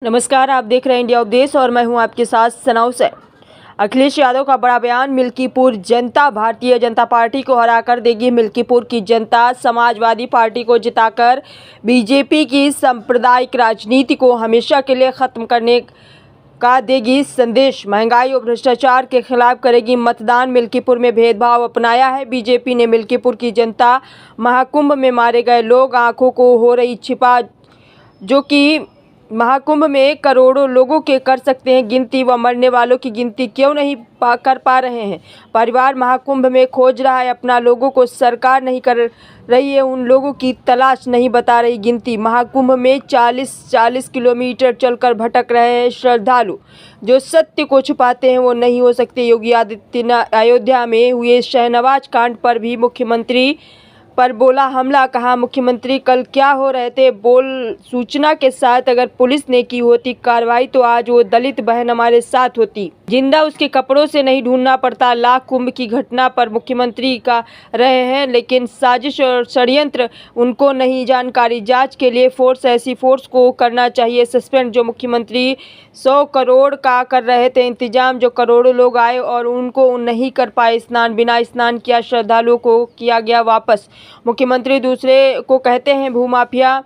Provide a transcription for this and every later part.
नमस्कार, आप देख रहे हैं इंडिया उपदेश और मैं हूं आपके साथ सनाउ से। अखिलेश यादव का बड़ा बयान। मिल्कीपुर जनता भारतीय जनता पार्टी को हरा कर देगी। मिल्कीपुर की जनता समाजवादी पार्टी को जिताकर बीजेपी की सांप्रदायिक राजनीति को हमेशा के लिए खत्म करने का देगी संदेश। महंगाई और भ्रष्टाचार के खिलाफ करेगी मतदान। मिल्कीपुर में भेदभाव अपनाया है बीजेपी ने। मिल्कीपुर की जनता महाकुंभ में मारे गए लोग आंखों को हो रही छिपा, जो कि महाकुंभ में करोड़ों लोगों के कर सकते हैं गिनती, व मरने वालों की गिनती क्यों नहीं कर पा रहे हैं। परिवार महाकुंभ में खोज रहा है अपना लोगों को, सरकार नहीं कर रही है उन लोगों की तलाश, नहीं बता रही गिनती। महाकुंभ में 40 किलोमीटर चलकर भटक रहे हैं श्रद्धालु, जो सत्य को छुपाते हैं वो नहीं हो सकते। योगी आदित्यनाथ अयोध्या में हुए शहनवाज कांड पर भी मुख्यमंत्री पर बोला हमला। कहा मुख्यमंत्री कल क्या हो रहे थे, बोल सूचना के साथ अगर पुलिस ने की होती कार्रवाई तो आज वो दलित बहन हमारे साथ होती, जिंदा उसके कपड़ों से नहीं ढूंढना पड़ता। लाख कुंभ की घटना पर मुख्यमंत्री का रहे हैं, लेकिन साजिश और षड्यंत्र उनको नहीं जानकारी। जांच के लिए फोर्स, ऐसी फोर्स को करना चाहिए सस्पेंड। जो मुख्यमंत्री 100 करोड़ का कर रहे थे इंतजाम, जो करोड़ों लोग आए और उनको नहीं कर पाए स्नान, बिना स्नान किया श्रद्धालुओं को किया गया वापस। मुख्यमंत्री दूसरे को कहते हैं भूमाफिया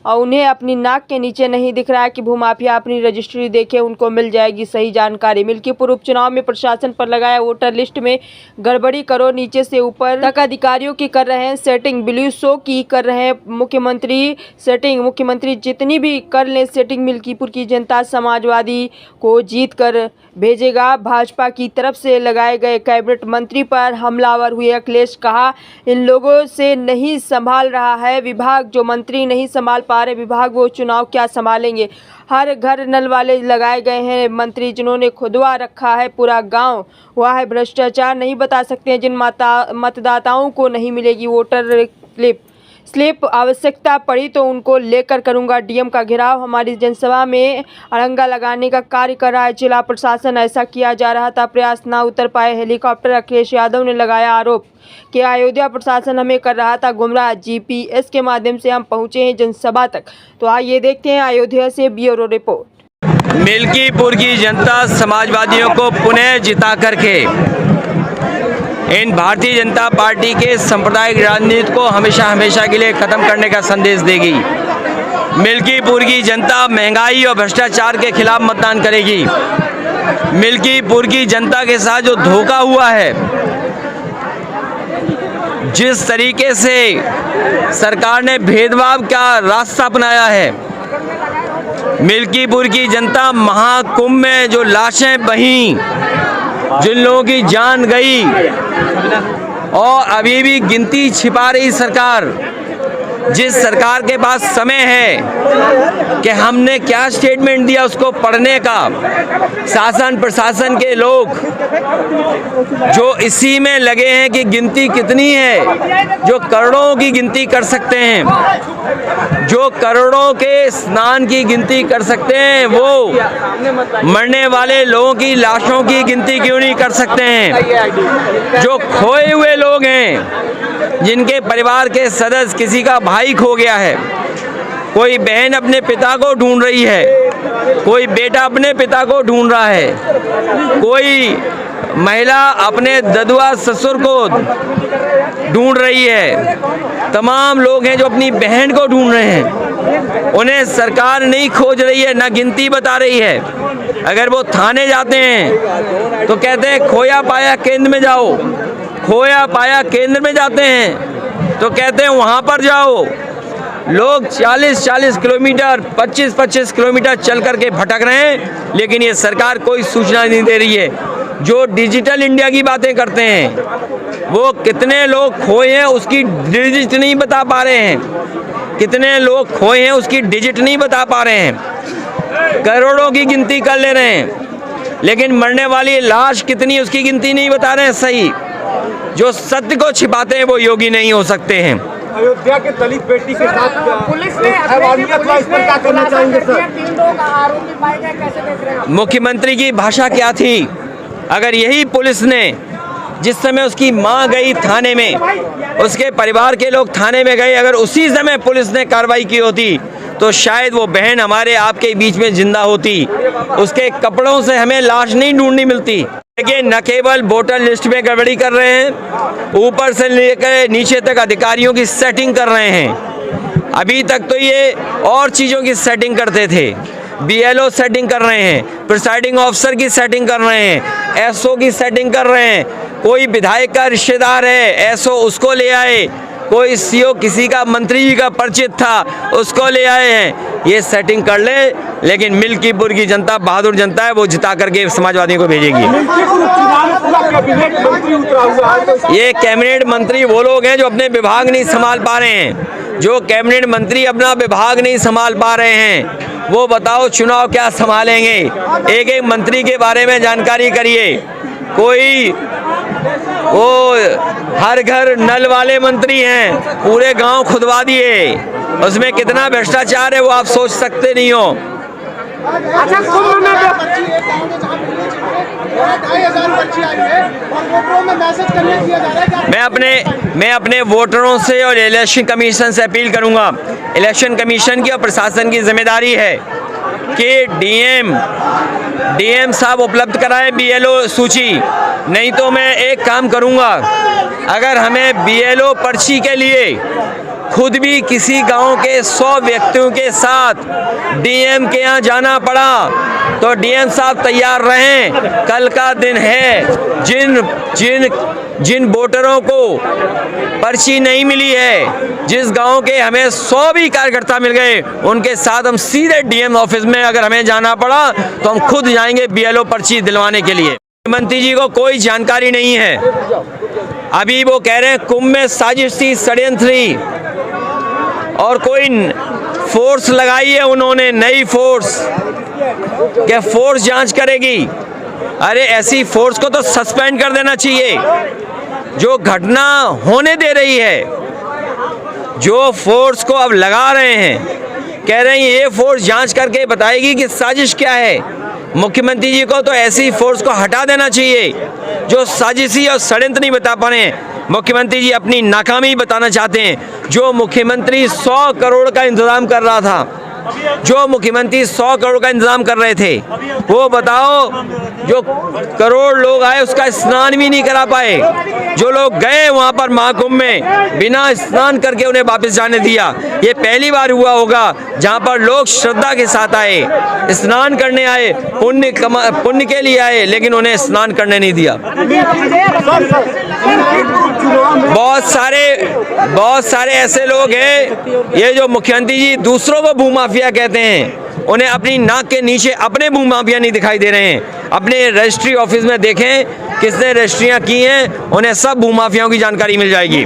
और उन्हें अपनी नाक के नीचे नहीं दिख रहा है कि भूमाफिया अपनी रजिस्ट्री देखे, उनको मिल जाएगी सही जानकारी। मिल्कीपुर उपचुनाव में प्रशासन पर लगाया वोटर लिस्ट में गड़बड़ी करो, नीचे से ऊपर तक अधिकारियों की कर रहे हैं सेटिंग। ब्लू शो की कर रहे हैं मुख्यमंत्री सेटिंग। मुख्यमंत्री जितनी भी कर लें सेटिंग, मिल्कीपुर की जनता समाजवादी को जीत कर भेजेगा। भाजपा की तरफ से लगाए गए कैबिनेट मंत्री पर हमलावर हुए अखिलेश। कहा इन लोगों से नहीं संभाल रहा है विभाग, जो मंत्री नहीं संभाल पा रहे विभाग वो चुनाव क्या संभालेंगे। हर घर नल वाले लगाए गए हैं मंत्री, जिन्होंने खुदवा रखा है पूरा गांव। हुआ है भ्रष्टाचार, नहीं बता सकते हैं जिन मतदाताओं को नहीं मिलेगी वोटर स्लिप। आवश्यकता पड़ी तो उनको लेकर करूंगा डीएम का घेराव। हमारी जनसभा में अड़ंगा लगाने का कार्य कर रहा है जिला प्रशासन, ऐसा किया जा रहा था प्रयास, ना उतर पाए हेलीकॉप्टर। अखिलेश यादव ने लगाया आरोप कि अयोध्या प्रशासन हमें कर रहा था गुमराह, जीपीएस के माध्यम से हम पहुंचे हैं जनसभा तक। तो आइए देखते हैं अयोध्या से ब्यूरो रिपोर्ट। मिल्कीपुर की जनता समाजवादियों को पुनः जिता करके इन भारतीय जनता पार्टी के सांप्रदायिक राजनीति को हमेशा के लिए खत्म करने का संदेश देगी। मिल्कीपुर की जनता महंगाई और भ्रष्टाचार के खिलाफ मतदान करेगी। मिल्कीपुर की जनता के साथ जो धोखा हुआ है, जिस तरीके से सरकार ने भेदभाव का रास्ता अपनाया है, मिल्कीपुर की जनता महाकुंभ में जो लाशें बहीं, जिन लोगों की जान गई और अभी भी गिनती छिपा रही सरकार, जिस सरकार के पास समय है कि हमने क्या स्टेटमेंट दिया उसको पढ़ने का, शासन प्रशासन के लोग जो इसी में लगे हैं कि गिनती कितनी है, जो करोड़ों की गिनती कर सकते हैं, जो करोड़ों के स्नान की गिनती कर सकते हैं, वो मरने वाले लोगों की लाशों की गिनती क्यों नहीं कर सकते हैं। जो खोए हुए लोग हैं, जिनके परिवार के सदस्य, किसी का भाई खो गया है, कोई बहन अपने पिता को ढूंढ रही है, कोई बेटा अपने पिता को ढूंढ रहा है, कोई महिला अपने ददुआ ससुर को ढूंढ रही है, तमाम लोग हैं जो अपनी बहन को ढूंढ रहे हैं, उन्हें सरकार नहीं खोज रही है, ना गिनती बता रही है। अगर वो थाने जाते हैं तो कहते हैं खोया पाया केंद्र में जाओ, खोया पाया केंद्र में जाते हैं तो कहते हैं वहाँ पर जाओ। लोग 40 किलोमीटर 25 किलोमीटर चल करके भटक रहे हैं, लेकिन ये सरकार कोई सूचना नहीं दे रही है। जो डिजिटल इंडिया की बातें करते हैं, वो कितने लोग खोए हैं उसकी डिजिट नहीं बता पा रहे हैं, कितने लोग खोए हैं उसकी डिजिट नहीं बता पा रहे हैं। करोड़ों की गिनती कर ले रहे हैं, लेकिन मरने वाली लाश कितनी उसकी गिनती नहीं बता रहे हैं सही। जो सत्य को छिपाते हैं वो योगी नहीं हो सकते हैं। अयोध्या के दलित बेटी के साथ पुलिस ने क्या करना चाहेंगे सर? 3 लोग आरोपी पाए गए, कैसे देख रहे हैं? मुख्यमंत्री की भाषा क्या थी? अगर यही पुलिस ने जिस समय उसकी मां गई थाने में, उसके परिवार के लोग थाने में गए, अगर उसी समय पुलिस ने कार्रवाई की होती तो शायद वो बहन हमारे आपके बीच में जिंदा होती। उसके कपड़ों से हमें लाश नहीं ढूंढनी मिलती। लेकिन न केवल वोटर लिस्ट में गड़बड़ी कर रहे हैं, ऊपर से लेकर नीचे तक अधिकारियों की सेटिंग कर रहे हैं। अभी तक तो ये और चीज़ों की सेटिंग करते थे, BLO सेटिंग कर रहे हैं, प्रिसाइडिंग ऑफिसर की सेटिंग कर रहे हैं, SO की सेटिंग कर रहे हैं। कोई विधायक का रिश्तेदार है, SO उसको ले आए, कोई CO किसी का मंत्री जी का परिचित था उसको ले आए हैं। ये सेटिंग कर ले, लेकिन मिल्कीपुर की जनता बहादुर जनता है, वो जिता करके समाजवादियों को भेजेगी। ये कैबिनेट मंत्री वो लोग हैं जो अपने विभाग नहीं संभाल पा रहे हैं। जो कैबिनेट मंत्री अपना विभाग नहीं संभाल पा रहे हैं, वो बताओ चुनाव क्या संभालेंगे। एक एक मंत्री के बारे में जानकारी करिए। कोई वो हर घर नल वाले मंत्री हैं, पूरे गांव खुदवा दिए, उसमें कितना भ्रष्टाचार है वो आप सोच सकते नहीं हो। अच्छा, कुंभ में 2,500 पर्ची आई है और वोटरों में मैसेज करने दिया जा रहा है। मैं अपने वोटरों से और इलेक्शन कमीशन से अपील करूंगा। इलेक्शन कमीशन की और प्रशासन की जिम्मेदारी है कि डीएम साहब उपलब्ध कराएं BLO सूची। नहीं तो मैं एक काम करूंगा, अगर हमें BLO पर्ची के लिए खुद भी किसी गांव के 100 व्यक्तियों के साथ DM के यहाँ जाना पड़ा तो DM साहब तैयार रहें। कल का दिन है, जिन वोटरों को पर्ची नहीं मिली है, जिस गांव के हमें 100 भी कार्यकर्ता मिल गए, उनके साथ हम सीधे DM ऑफिस में अगर हमें जाना पड़ा तो हम खुद जाएंगे BLO पर्ची दिलवाने के लिए। मुख्यमंत्री जी को कोई जानकारी नहीं है। अभी वो कह रहे हैं कुंभ में साजिश थी, षड्यंत्र थी और कोई फोर्स लगाई है उन्होंने, नई फोर्स। क्या फोर्स जांच करेगी? अरे ऐसी फोर्स को तो सस्पेंड कर देना चाहिए जो घटना होने दे रही है। जो फोर्स को अब लगा रहे हैं, कह रहे हैं ये फोर्स जांच करके बताएगी कि साजिश क्या है। मुख्यमंत्री जी को तो ऐसी फोर्स को हटा देना चाहिए जो साजिशी और षड्यंत्र नहीं बता पा रहे हैं। मुख्यमंत्री जी अपनी नाकामी बताना चाहते हैं। जो मुख्यमंत्री 100 करोड़ का इंतजाम कर रहा था, जो मुख्यमंत्री 100 करोड़ का इंतजाम कर रहे थे, वो बताओ जो करोड़ लोग आए उसका स्नान भी नहीं करा पाए। जो लोग गए वहां पर महाकुंभ में बिना स्नान करके उन्हें वापस जाने दिया। ये पहली बार हुआ होगा जहां पर लोग श्रद्धा के साथ आए, स्नान करने आए, पुण्य के लिए आए, लेकिन उन्हें स्नान करने नहीं दिया। बहुत सारे ऐसे लोग हैं, ये जो मुख्यमंत्री जी दूसरों को भूमाफिया कहते हैं, उन्हें अपनी नाक के नीचे अपने भूमाफिया नहीं दिखाई दे रहे हैं। अपने रजिस्ट्री ऑफिस में देखें किसने रजिस्ट्रियां की हैं, उन्हें सब भूमाफियाओं की जानकारी मिल जाएगी।